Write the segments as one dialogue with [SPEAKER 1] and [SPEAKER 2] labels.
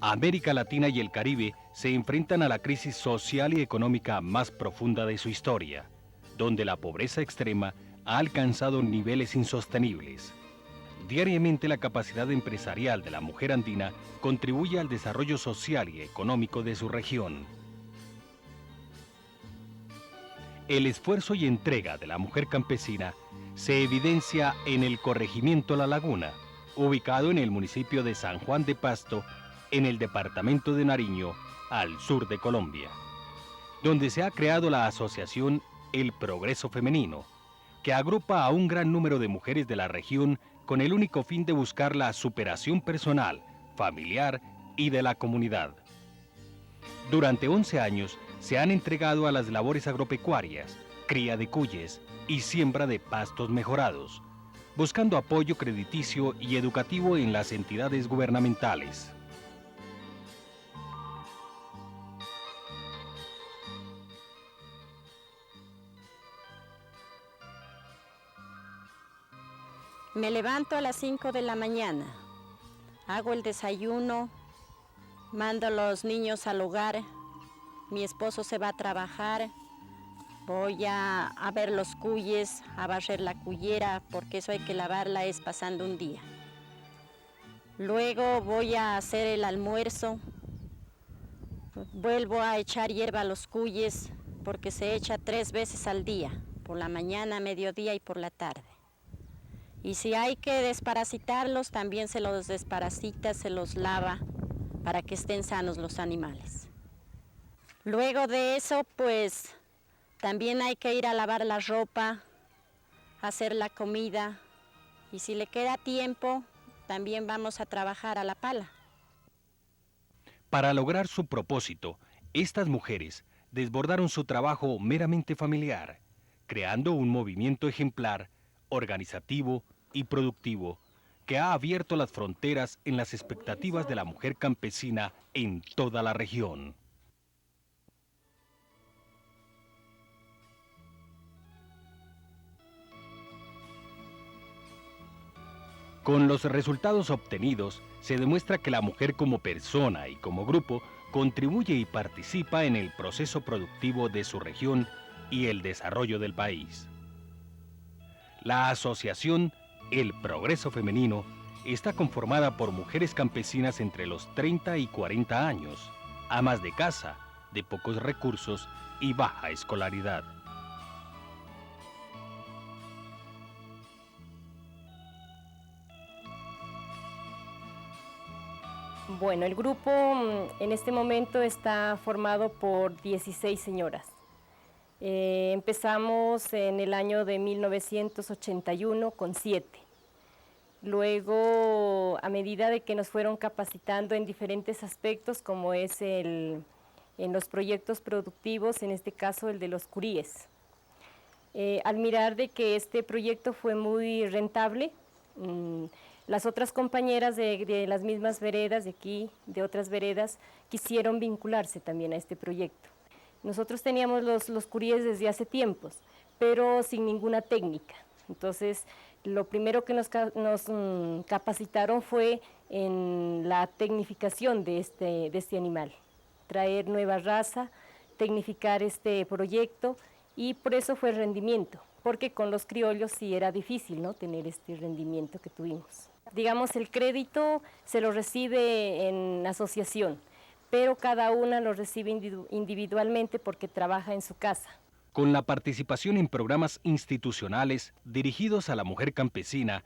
[SPEAKER 1] América Latina y el Caribe se enfrentan a la crisis social y económica más profunda de su historia, donde la pobreza extrema ha alcanzado niveles insostenibles. Diariamente la capacidad empresarial de la mujer andina contribuye al desarrollo social y económico de su región. El esfuerzo y entrega de la mujer campesina se evidencia en el corregimiento La Laguna, ubicado en el municipio de San Juan de Pasto, en el departamento de Nariño, al sur de Colombia, donde se ha creado la asociación El Progreso Femenino, que agrupa a un gran número de mujeres de la región con el único fin de buscar la superación personal, familiar y de la comunidad. Durante 11 años se han entregado a las labores agropecuarias, cría de cuyes y siembra de pastos mejorados, buscando apoyo crediticio y educativo en las entidades gubernamentales.
[SPEAKER 2] Me levanto a las 5 de la mañana, hago el desayuno, mando a los niños al hogar, mi esposo se va a trabajar, voy a ver los cuyes, a barrer la cuyera, porque eso hay que lavarla es pasando un día. Luego voy a hacer el almuerzo, vuelvo a echar hierba a los cuyes, porque se echa 3 veces al día, por la mañana, mediodía y por la tarde. Y si hay que desparasitarlos, también se los desparasita, se los lava para que estén sanos los animales. Luego de eso, pues, también hay que ir a lavar la ropa, hacer la comida, y si le queda tiempo, también vamos a trabajar a la pala.
[SPEAKER 1] Para lograr su propósito, estas mujeres desbordaron su trabajo meramente familiar, creando un movimiento ejemplar, organizativo y productivo, que ha abierto las fronteras en las expectativas de la mujer campesina en toda la región. Con los resultados obtenidos, se demuestra que la mujer como persona y como grupo contribuye y participa en el proceso productivo de su región y el desarrollo del país. La asociación El Progreso Femenino está conformada por mujeres campesinas entre los 30 y 40 años, amas de casa, de pocos recursos y baja escolaridad.
[SPEAKER 3] Bueno, el grupo en este momento está formado por 16 señoras. Empezamos en el año de 1981 con 7. Luego, a medida de que nos fueron capacitando en diferentes aspectos, como es en los proyectos productivos, en este caso el de los curíes. Al mirar de que este proyecto fue muy rentable, las otras compañeras de las mismas veredas, de aquí, de otras veredas, quisieron vincularse también a este proyecto. Nosotros teníamos los curíes desde hace tiempos, pero sin ninguna técnica. Entonces, lo primero que nos capacitaron fue en la tecnificación de este animal, traer nueva raza, tecnificar este proyecto, y por eso fue el rendimiento, porque con los criollos sí era difícil, ¿no?, tener este rendimiento que tuvimos. Digamos, el crédito se lo recibe en asociación, pero cada una lo recibe individualmente porque trabaja en su casa.
[SPEAKER 1] Con la participación en programas institucionales dirigidos a la mujer campesina,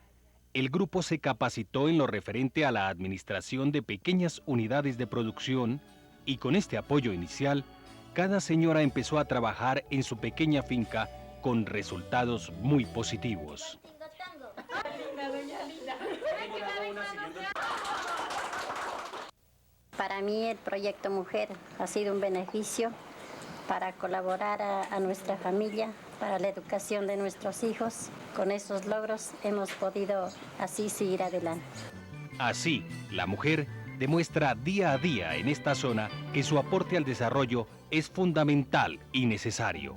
[SPEAKER 1] el grupo se capacitó en lo referente a la administración de pequeñas unidades de producción y con este apoyo inicial, cada señora empezó a trabajar en su pequeña finca con resultados muy positivos.
[SPEAKER 2] Para mí el proyecto Mujer ha sido un beneficio para colaborar a nuestra familia, para la educación de nuestros hijos. Con estos logros hemos podido así seguir adelante.
[SPEAKER 1] Así, la mujer demuestra día a día en esta zona que su aporte al desarrollo es fundamental y necesario.